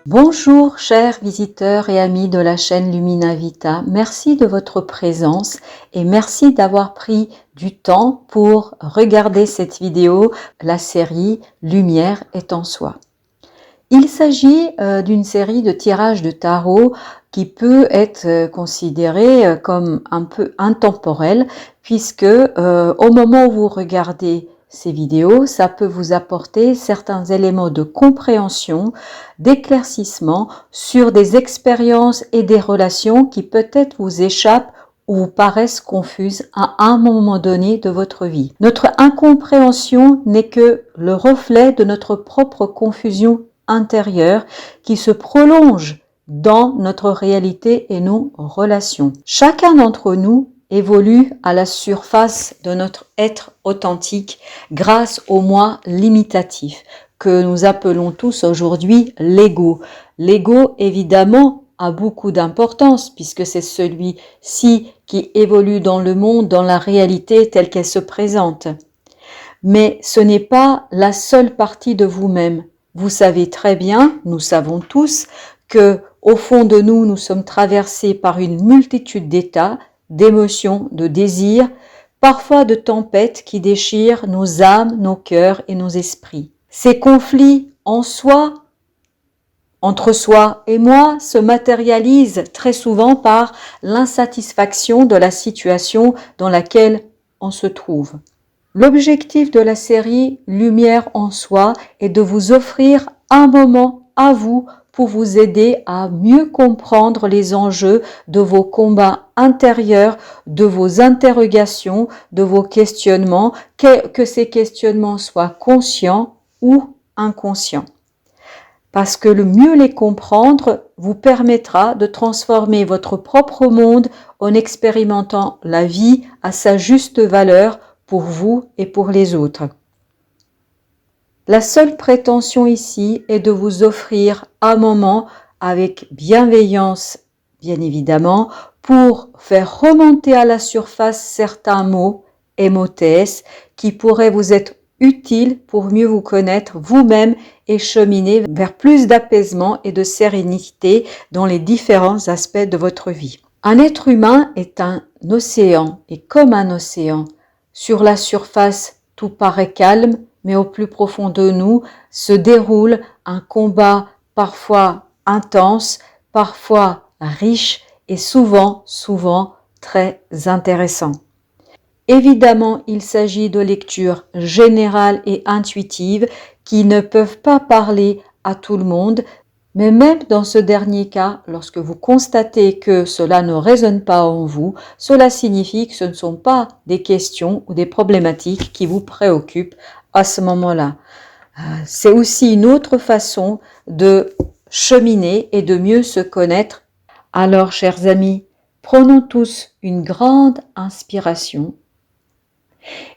Bonjour chers visiteurs et amis de la chaîne Lumina Vita, merci de votre présence et merci d'avoir pris du temps pour regarder cette vidéo, la série Lumière est en soi. Il s'agit d'une série de tirages de tarot qui peut être considérée comme un peu intemporelle puisque au moment où vous regardez ces vidéos, ça peut vous apporter certains éléments de compréhension, d'éclaircissement sur des expériences et des relations qui peut-être vous échappent ou vous paraissent confuses à un moment donné de votre vie. Notre incompréhension n'est que le reflet de notre propre confusion intérieure qui se prolonge dans notre réalité et nos relations. Chacun d'entre nous évolue à la surface de notre être authentique grâce au moi limitatif que nous appelons tous aujourd'hui l'ego. L'ego, évidemment, a beaucoup d'importance puisque c'est celui-ci qui évolue dans le monde, dans la réalité telle qu'elle se présente. Mais ce n'est pas la seule partie de vous-même. Vous savez très bien, nous savons tous, que au fond de nous, nous sommes traversés par une multitude d'états, d'émotions, de désirs, parfois de tempêtes qui déchirent nos âmes, nos cœurs et nos esprits. Ces conflits en soi, entre soi et moi, se matérialisent très souvent par l'insatisfaction de la situation dans laquelle on se trouve. L'objectif de la série Lumière en soi est de vous offrir un moment à vous pour vous aider à mieux comprendre les enjeux de vos combats intérieurs, de vos interrogations, de vos questionnements, que ces questionnements soient conscients ou inconscients. Parce que le mieux les comprendre vous permettra de transformer votre propre monde en expérimentant la vie à sa juste valeur pour vous et pour les autres. La seule prétention ici est de vous offrir un moment avec bienveillance, bien évidemment, pour faire remonter à la surface certains mots, émothèses, qui pourraient vous être utiles pour mieux vous connaître vous-même et cheminer vers plus d'apaisement et de sérénité dans les différents aspects de votre vie. Un être humain est un océan et comme un océan, sur la surface, tout paraît calme, mais au plus profond de nous se déroule un combat parfois intense, parfois riche et souvent très intéressant. Évidemment, il s'agit de lectures générales et intuitives qui ne peuvent pas parler à tout le monde, mais même dans ce dernier cas, lorsque vous constatez que cela ne résonne pas en vous, cela signifie que ce ne sont pas des questions ou des problématiques qui vous préoccupent à ce moment-là. C'est aussi une autre façon de cheminer et de mieux se connaître. Alors, chers amis, prenons tous une grande inspiration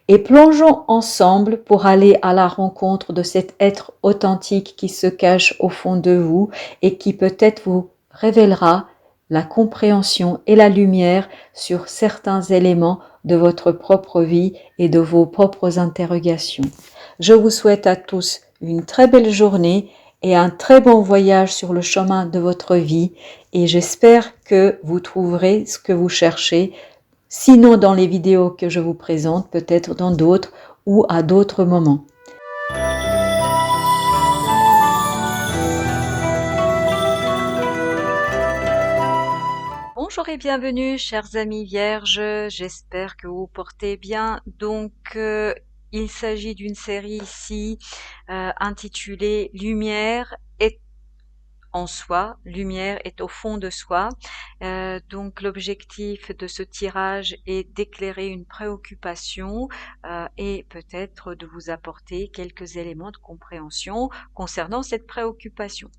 et plongeons ensemble pour aller à la rencontre de cet être authentique qui se cache au fond de vous et qui peut-être vous révélera la compréhension et la lumière sur certains éléments de votre propre vie et de vos propres interrogations. Je vous souhaite à tous une très belle journée et un très bon voyage sur le chemin de votre vie et j'espère que vous trouverez ce que vous cherchez. Sinon dans les vidéos que je vous présente, peut-être dans d'autres ou à d'autres moments. Bonjour et bienvenue chers amis vierges, j'espère que vous vous portez bien. Donc il s'agit d'une série ici intitulée Lumière est en soi, lumière est au fond de soi. Donc l'objectif de ce tirage est d'éclairer une préoccupation et peut-être de vous apporter quelques éléments de compréhension concernant cette préoccupation.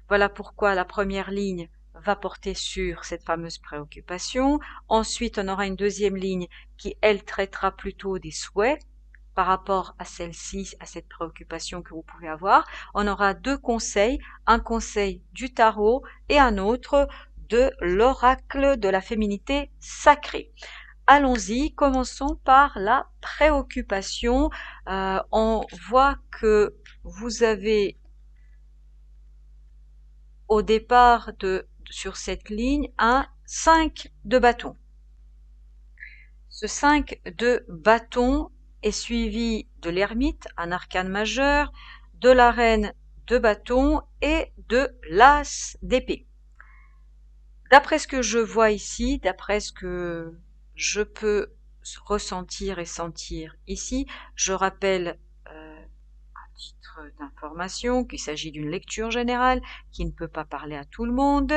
Voilà pourquoi la première ligne va porter sur cette fameuse préoccupation. Ensuite, on aura une deuxième ligne qui, elle, traitera plutôt des souhaits par rapport à celle-ci, à cette préoccupation que vous pouvez avoir. On aura deux conseils, un conseil du tarot et un autre de l'oracle de la féminité sacrée. Allons-y, commençons par la préoccupation. On voit que vous avez au départ sur cette ligne un 5 de bâton. Ce 5 de bâton est suivi de l'ermite, un arcane majeur, de la reine de bâton et de l'as d'épée. D'après ce que je vois ici, d'après ce que je peux ressentir et sentir ici, je rappelle à titre d'information qu'il s'agit d'une lecture générale qui ne peut pas parler à tout le monde,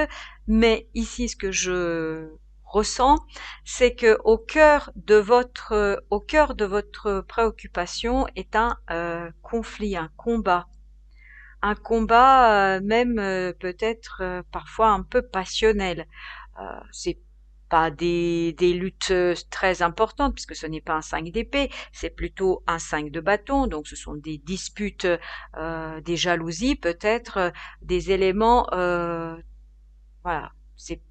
mais ici ce que je ressens, c'est que au cœur de votre préoccupation est un conflit, un combat même peut-être parfois un peu passionnel. C'est pas des luttes très importantes puisque ce n'est pas un 5 d'épée, c'est plutôt un 5 de bâton, donc ce sont des disputes, des jalousies peut-être, des éléments, voilà, c'est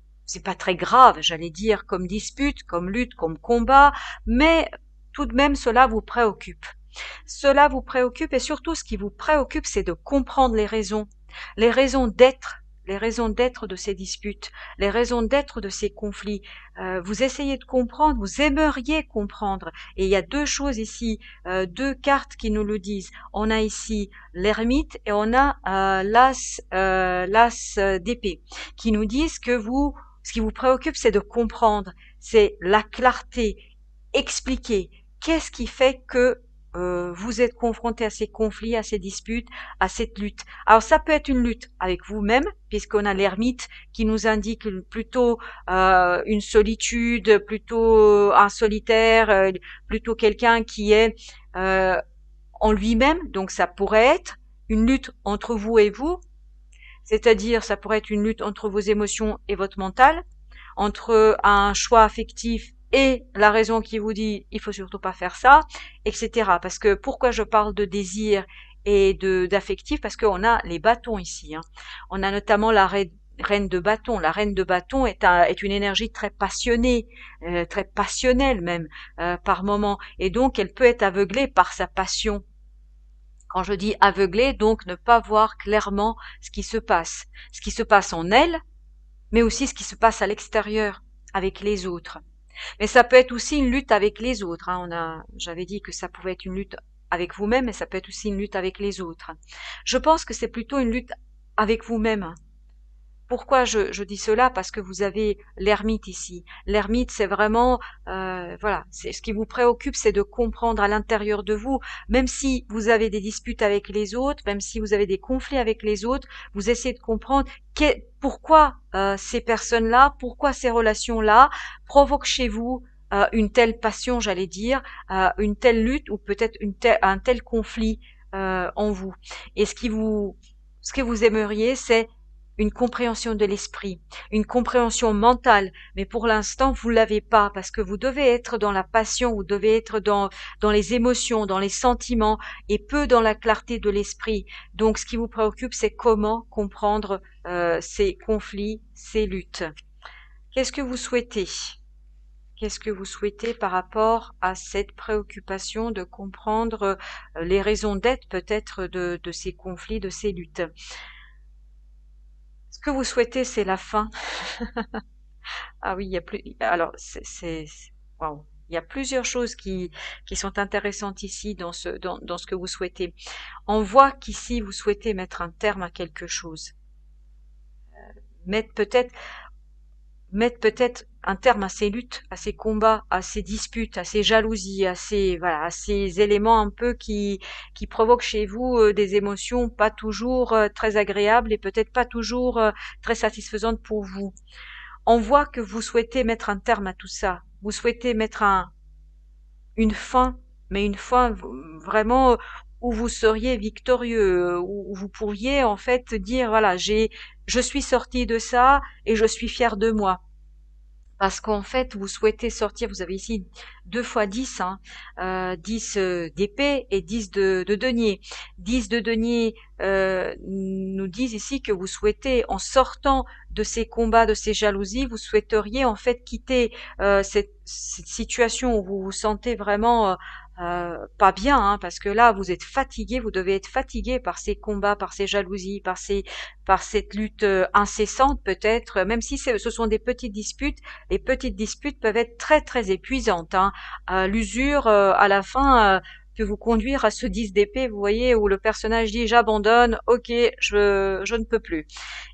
pas très grave, j'allais dire, comme dispute, comme lutte, comme combat, mais tout de même cela vous préoccupe. Cela vous préoccupe et surtout ce qui vous préoccupe, c'est de comprendre les raisons d'être de ces disputes, les raisons d'être de ces conflits. Vous essayez de comprendre, vous aimeriez comprendre. Et il y a deux choses ici, deux cartes qui nous le disent. On a ici l'ermite et on a l'as d'épée, qui nous disent que ce qui vous préoccupe, c'est de comprendre, c'est la clarté, expliquer. Qu'est-ce qui fait que vous êtes confronté à ces conflits, à ces disputes, à cette lutte. Alors ça peut être une lutte avec vous-même, puisqu'on a l'ermite qui nous indique plutôt une solitude, plutôt un solitaire, plutôt quelqu'un qui est en lui-même. Donc ça pourrait être une lutte entre vous et vous, c'est-à-dire ça pourrait être une lutte entre vos émotions et votre mental, entre un choix affectif et la raison qui vous dit il faut surtout pas faire ça, etc. Parce que pourquoi je parle de désir et d'affectif? Parce qu'on a les bâtons ici. On a notamment la reine de bâton. La reine de bâton est une énergie très passionnée, très passionnelle même par moment, et donc elle peut être aveuglée par sa passion. Quand je dis aveuglée, donc ne pas voir clairement ce qui se passe en elle, mais aussi ce qui se passe à l'extérieur, avec les autres. Mais ça peut être aussi une lutte avec les autres. J'avais dit que ça pouvait être une lutte avec vous-même, mais ça peut être aussi une lutte avec les autres. Je pense que c'est plutôt une lutte avec vous-même. Pourquoi je dis cela? Parce que vous avez l'ermite ici. L'ermite, c'est vraiment, voilà, c'est ce qui vous préoccupe, c'est de comprendre à l'intérieur de vous, même si vous avez des disputes avec les autres, même si vous avez des conflits avec les autres, vous essayez de comprendre pourquoi ces personnes-là, pourquoi ces relations-là provoquent chez vous une telle passion, j'allais dire, une telle lutte ou peut-être un tel conflit en vous. Et ce que vous aimeriez, c'est une compréhension de l'esprit, une compréhension mentale, mais pour l'instant vous l'avez pas parce que vous devez être dans la passion, vous devez être dans les émotions, dans les sentiments et peu dans la clarté de l'esprit. Donc ce qui vous préoccupe, c'est comment comprendre ces conflits, ces luttes. Qu'est-ce que vous souhaitez? Qu'est-ce que vous souhaitez par rapport à cette préoccupation de comprendre les raisons d'être peut-être de ces conflits, de ces luttes? Ce que vous souhaitez, c'est la fin. Ah oui, il y a plus. Alors, waouh. Il y a plusieurs choses qui sont intéressantes ici dans ce que vous souhaitez. On voit qu'ici vous souhaitez mettre un terme à quelque chose. Mettre peut-être un terme à ces luttes, à ces combats, à ces disputes, à ces jalousies, à ces éléments un peu qui provoquent chez vous des émotions pas toujours très agréables et peut-être pas toujours très satisfaisantes pour vous. On voit que vous souhaitez mettre un terme à tout ça. Vous souhaitez mettre une fin, mais une fin vraiment où vous seriez victorieux, où vous pourriez en fait dire voilà, je suis sorti de ça et je suis fier de moi. Parce qu'en fait, vous souhaitez sortir, vous avez ici 2 fois 10, 10 d'épée et 10 de denier. 10 de denier nous disent ici que vous souhaitez, en sortant de ces combats, de ces jalousies, vous souhaiteriez en fait quitter cette situation où vous vous sentez vraiment pas bien, hein, parce que là, vous êtes fatigué, vous devez être fatigué par ces combats, par ces jalousies, par cette lutte incessante peut-être, même si ce sont des petites disputes, les petites disputes peuvent être très très épuisantes, hein. L'usure, à la fin, peut vous conduire à ce 10 d'épée, vous voyez, où le personnage dit j'abandonne, ok, je ne peux plus.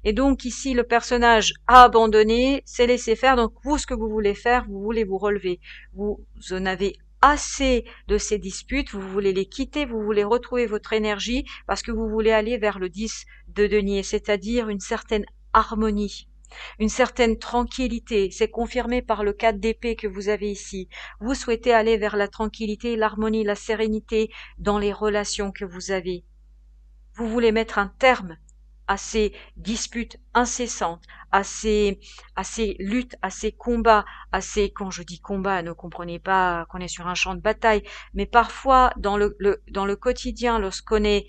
Et donc ici, le personnage a abandonné, s'est laissé faire. Donc vous, ce que vous voulez faire, vous voulez vous relever. Vous en avez assez de ces disputes, vous voulez les quitter, vous voulez retrouver votre énergie parce que vous voulez aller vers le 10 de denier, c'est-à-dire une certaine harmonie, une certaine tranquillité. C'est confirmé par le 4 d'épée que vous avez ici. Vous souhaitez aller vers la tranquillité, l'harmonie, la sérénité dans les relations que vous avez. Vous voulez mettre un terme à ces disputes incessantes, à ces luttes, à ces combats, quand je dis combat, ne comprenez pas qu'on est sur un champ de bataille, mais parfois dans le quotidien, lorsqu'on est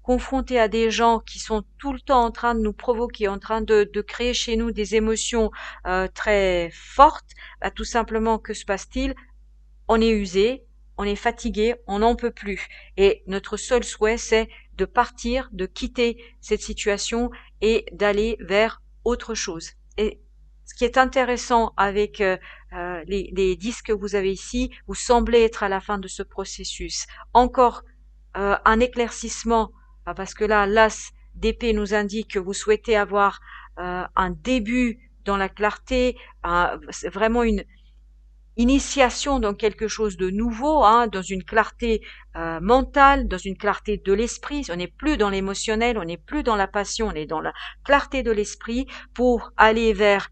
confronté à des gens qui sont tout le temps en train de nous provoquer, en train de créer chez nous des émotions très fortes, bah, tout simplement, que se passe-t-il? On est usé, on est fatigué, on n'en peut plus. Et notre seul souhait, c'est de partir, de quitter cette situation et d'aller vers autre chose. Et ce qui est intéressant avec les 10 que vous avez ici, vous semblez être à la fin de ce processus. Encore un éclaircissement, parce que là, l'as d'épée nous indique que vous souhaitez avoir un début dans la clarté, c'est vraiment une initiation dans quelque chose de nouveau, hein, dans une clarté mentale, dans une clarté de l'esprit. On n'est plus dans l'émotionnel, on n'est plus dans la passion, on est dans la clarté de l'esprit pour aller vers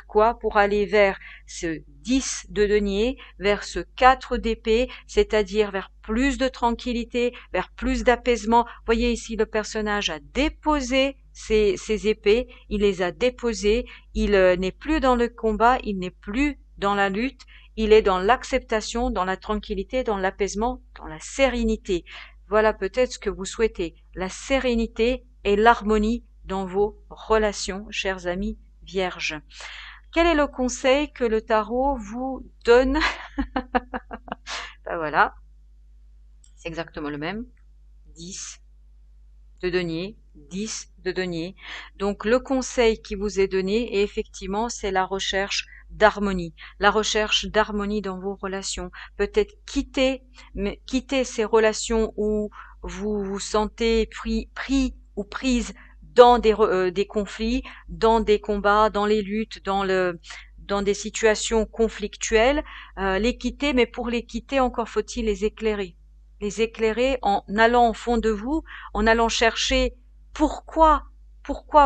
quoi? Pour aller vers ce 10 de denier, vers ce 4 d'épée, c'est-à-dire vers plus de tranquillité, vers plus d'apaisement. Voyez ici, le personnage a déposé ses épées, il les a déposées, il n'est plus dans le combat, il n'est plus dans la lutte, il est dans l'acceptation, dans la tranquillité, dans l'apaisement, dans la sérénité. Voilà peut-être ce que vous souhaitez, la sérénité et l'harmonie dans vos relations, chers amis vierges. Quel est le conseil que le tarot vous donne? Ben voilà, c'est exactement le même. 10 de denier, 10 de denier. Donc le conseil qui vous est donné, et effectivement, c'est la recherche d'harmonie, la recherche d'harmonie dans vos relations. Peut-être quitter ces relations où vous vous sentez pris ou prise dans des conflits, dans des combats, dans les luttes, dans des situations conflictuelles, les quitter, mais pour les quitter, encore faut-il les éclairer en allant au fond de vous, en allant chercher pourquoi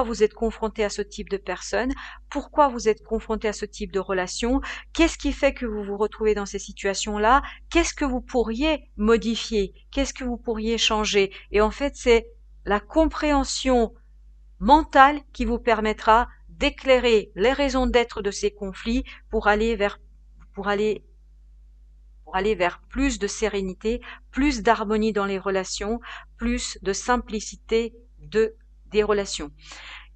vous êtes confronté à ce type de personne, pourquoi vous êtes confronté à ce type de relation, qu'est-ce qui fait que vous vous retrouvez dans ces situations-là, qu'est-ce que vous pourriez modifier, qu'est-ce que vous pourriez changer. Et en fait, c'est la compréhension mentale qui vous permettra d'éclairer les raisons d'être de ces conflits pour aller vers plus de sérénité, plus d'harmonie dans les relations, plus de simplicité des relations.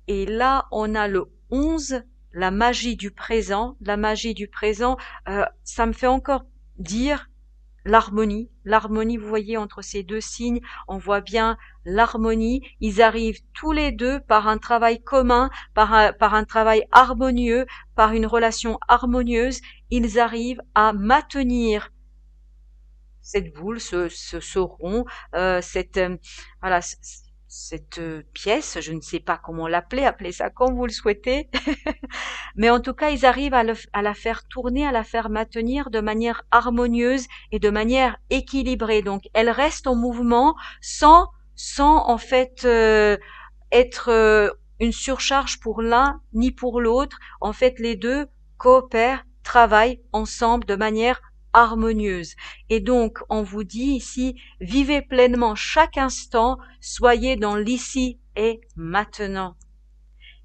Et là, on a le 11, la magie du présent. La magie du présent, ça me fait encore dire l'harmonie. L'harmonie, vous voyez, entre ces deux signes, on voit bien l'harmonie. Ils arrivent tous les deux par un travail commun, par un travail harmonieux, par une relation harmonieuse. Ils arrivent à maintenir cette boule, ce rond, voilà, cette pièce, je ne sais pas comment l'appeler, appelez ça comme vous le souhaitez, mais en tout cas, ils arrivent à la faire tourner, à la faire maintenir de manière harmonieuse et de manière équilibrée. Donc, elle reste en mouvement sans en fait être une surcharge pour l'un ni pour l'autre. En fait, les deux coopèrent, travaillent ensemble de manière harmonieuse. Et donc, on vous dit ici, vivez pleinement chaque instant, soyez dans l'ici et maintenant.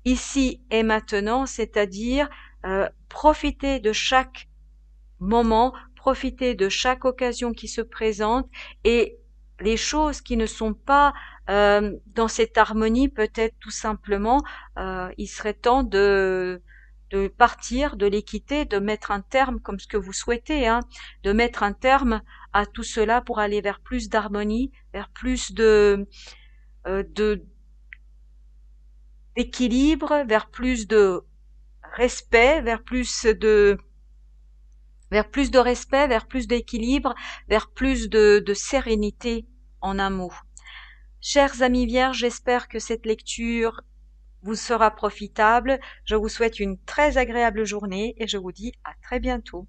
Ici et maintenant, c'est-à-dire profitez de chaque moment, profitez de chaque occasion qui se présente, et les choses qui ne sont pas dans cette harmonie, peut-être tout simplement, il serait temps de partir, de les quitter, de mettre un terme, comme ce que vous souhaitez, hein, de mettre un terme à tout cela pour aller vers plus d'harmonie, vers plus de d'équilibre, vers plus de respect, vers plus de respect, vers plus d'équilibre, vers plus de sérénité en un mot. Chers amis vierges, j'espère que cette lecture vous sera profitable. Je vous souhaite une très agréable journée et je vous dis à très bientôt.